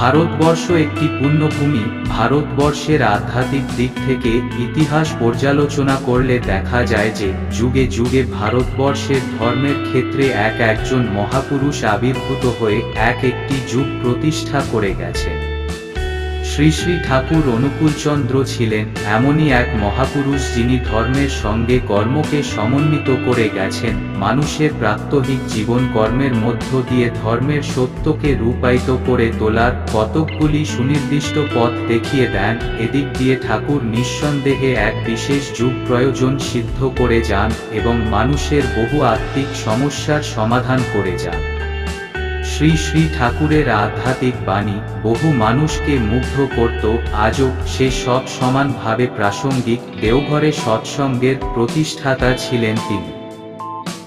ভারতবর্ষ একটি পুণ্যভূমি। ভারতবর্ষের আধ্যাত্মিক দিক থেকে ইতিহাস পর্যালোচনা করলে দেখা যায় যে যুগে যুগে ভারতবর্ষের ধর্মের ক্ষেত্রে একজন মহাপুরুষ আবির্ভূত হয়ে একটি যুগ প্রতিষ্ঠা করে গেছেন। শ্রী শ্রী ঠাকুর অনুকূলচন্দ্র ছিলেন এমনই এক মহাপুরুষ, যিনি ধর্মের সঙ্গে কর্মকে সমন্বিত করে গেছেন। মানুষের প্রাত্যহিক জীবন কর্মের মধ্য দিয়ে ধর্মের সত্যকে রূপায়িত করে তোলার কতকগুলি সুনির্দিষ্ট পথ দেখিয়ে দেন। এদিক দিয়ে ঠাকুর নিঃসন্দেহে এক বিশেষ যুগ প্রয়োজন সিদ্ধ করে যান এবং মানুষের বহু আত্মিক সমস্যার সমাধান করে যান। শ্রী শ্রী ঠাকুরের আধ্যাত্মিক বাণী বহু মানুষকে মুগ্ধ করত। আজও সে সব সমানভাবে প্রাসঙ্গিক। দেওঘরে সৎসঙ্গের প্রতিষ্ঠাতা ছিলেন তিনি।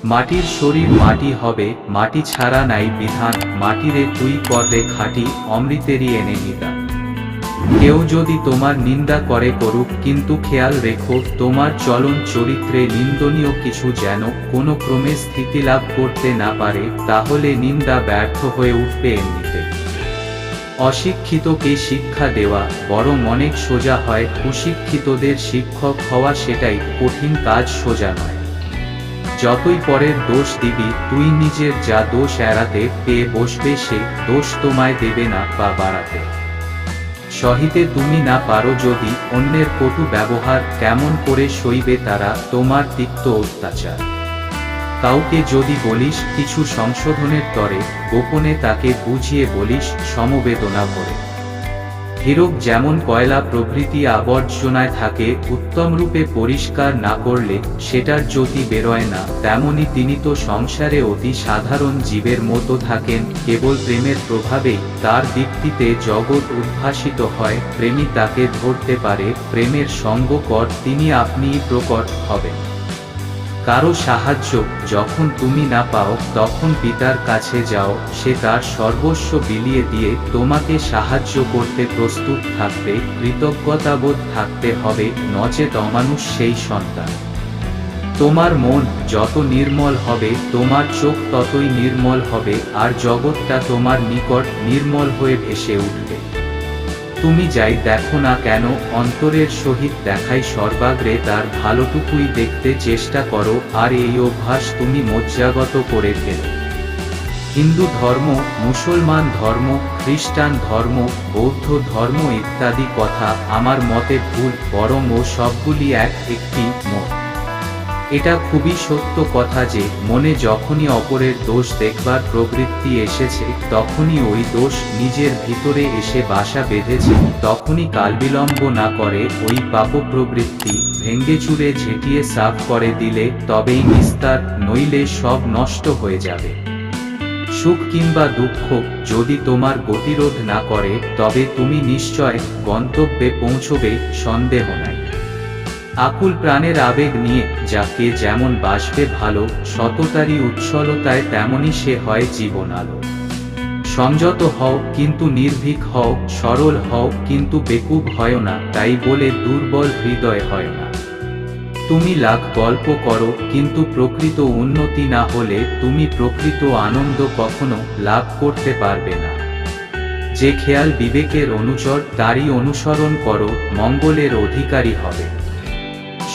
মাটির শরীর মাটি হবে, মাটি ছাড়া নাই বিধান, মাটিরে তুই করবে খাঁটি, অমৃতেরই এনে নিদান। কেউ যদি তোমার নিন্দা করে করুক, কিন্তু খেয়াল রেখো তোমার চলন চরিত্রে নিন্দনীয় কিছু যেন কোনো ক্রমে স্থিতিলাভ করতে না পারে, তাহলে নিন্দা ব্যর্থ হয়ে উঠবে এমনিতে। অশিক্ষিতকে শিক্ষা দেওয়া বরং অনেক সোজা হয়, কুশিক্ষিতদের শিক্ষক হওয়া সেটাই কঠিন কাজ, সোজা নয়। যতই পরের দোষ দিবি, তুই নিজের যা দোষ এড়াতে পেয়ে বসবে, সে দোষ তোমায় দেবে না বা বাড়াতে। সহিতে তুমি না পারো যদি অন্যের কটু ব্যবহার, কেমন করে সইবে তারা তোমার তিক্ত অত্যাচার। কাউকে যদি বলিস কিছু সংশোধনের তরে, গোপনে তাকে বুঝিয়ে বলিস সমবেদনা ভরে। হীরক যেমন কয়লা প্রভৃতি আবর্জনায় থাকে, উত্তমরূপে পরিষ্কার না করলে সেটার জ্যোতি বেরোয় না, তেমনি তিনি তো সংসারে অতি সাধারণ জীবের মতো থাকেন। কেবল প্রেমের প্রভাবেই তার দীপ্তিতে জগৎ উদ্ভাসিত হয়। প্রেমী তাকে ধরতে পারে, প্রেমের সঙ্গ কর, তিনি আপনিই প্রকট হবেন। কারো সাহায্য যখন তুমি না পাও, তখন পিতার কাছে যাও, সে তার সর্বস্ব বিলিয়ে দিয়ে তোমাকে সাহায্য করতে প্রস্তুত থাকবে। কৃতজ্ঞতাবোধ থাকতে হবে, নচেত অমানুষ সেই সন্তান। তোমার মন যত নির্মল হবে, তোমার চোখ ততই নির্মল হবে, আর জগৎটা তোমার নিকট নির্মল হয়ে ভেসে উঠবে। তুমি যাই দেখো না কেন, অন্তরের সহিত দেখাই সর্বাগ্রে তার ভালোটুকুই দেখতে চেষ্টা করো, আর এই অভ্যাস তুমি মজ্জাগত করে ফেলো। হিন্দু ধর্ম, মুসলমান ধর্ম, খ্রিস্টান ধর্ম, বৌদ্ধ ধর্ম ইত্যাদি কথা আমার মতে ভুল, বরং ও সবগুলি একটি মত। এটা খুবই সত্য কথা যে মনে যখনই অপরের দোষ দেখবার প্রবৃত্তি এসেছে, তখনই ওই দোষ নিজের ভিতরে এসে বাসা বেঁধেছে। তখনই কালবিলম্ব না করে ওই পাপ প্রবৃত্তি ভেঙ্গে চুরে ঝেঁটিয়ে সাফ করে দিলে তবেই নিস্তার, নইলে সব নষ্ট হয়ে যাবে। সুখ কিংবা দুঃখ যদি তোমার গতিরোধ না করে, তবে তুমি নিশ্চয় গন্তব্যে পৌঁছবে, সন্দেহ নাই। আকুল প্রাণের আবেগ নিয়ে যাকে যেমন বাসবে ভালো, সততারই উচ্ছলতায় তেমনি সে হয় জীবন আলো। সংযত হও কিন্তু নির্ভীক হও, সরল হও কিন্তু বেকুব হয় না, তাই বলে দুর্বল হৃদয় হয় না। তুমি লাখ গল্প করো, কিন্তু প্রকৃত উন্নতি না হলে তুমি প্রকৃত আনন্দ কখনো লাভ করতে পারবে না। যে খেয়াল বিবেকের অনুচর, তারই অনুসরণ করো, মঙ্গলের অধিকারী হবে।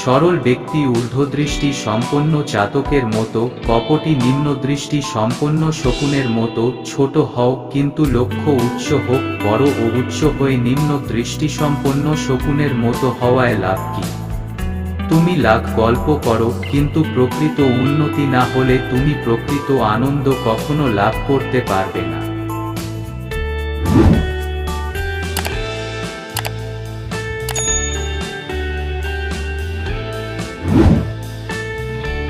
সরল ব্যক্তি ঊর্ধ্বদৃষ্টি সম্পন্ন চাতকের মতো, কপটি নিম্নদৃষ্টি সম্পন্ন শকুনের মতো। ছোট হও কিন্তু লক্ষ্য উচ্চ হোক, বড় ও উচ্চ হয়ে নিম্ন দৃষ্টি সম্পন্ন শকুনের মতো হওয়ায় লাভ কি? তুমি লাখ গল্প করো, কিন্তু প্রকৃত উন্নতি না হলে তুমি প্রকৃত আনন্দ কখনো লাভ করতে পারবে না।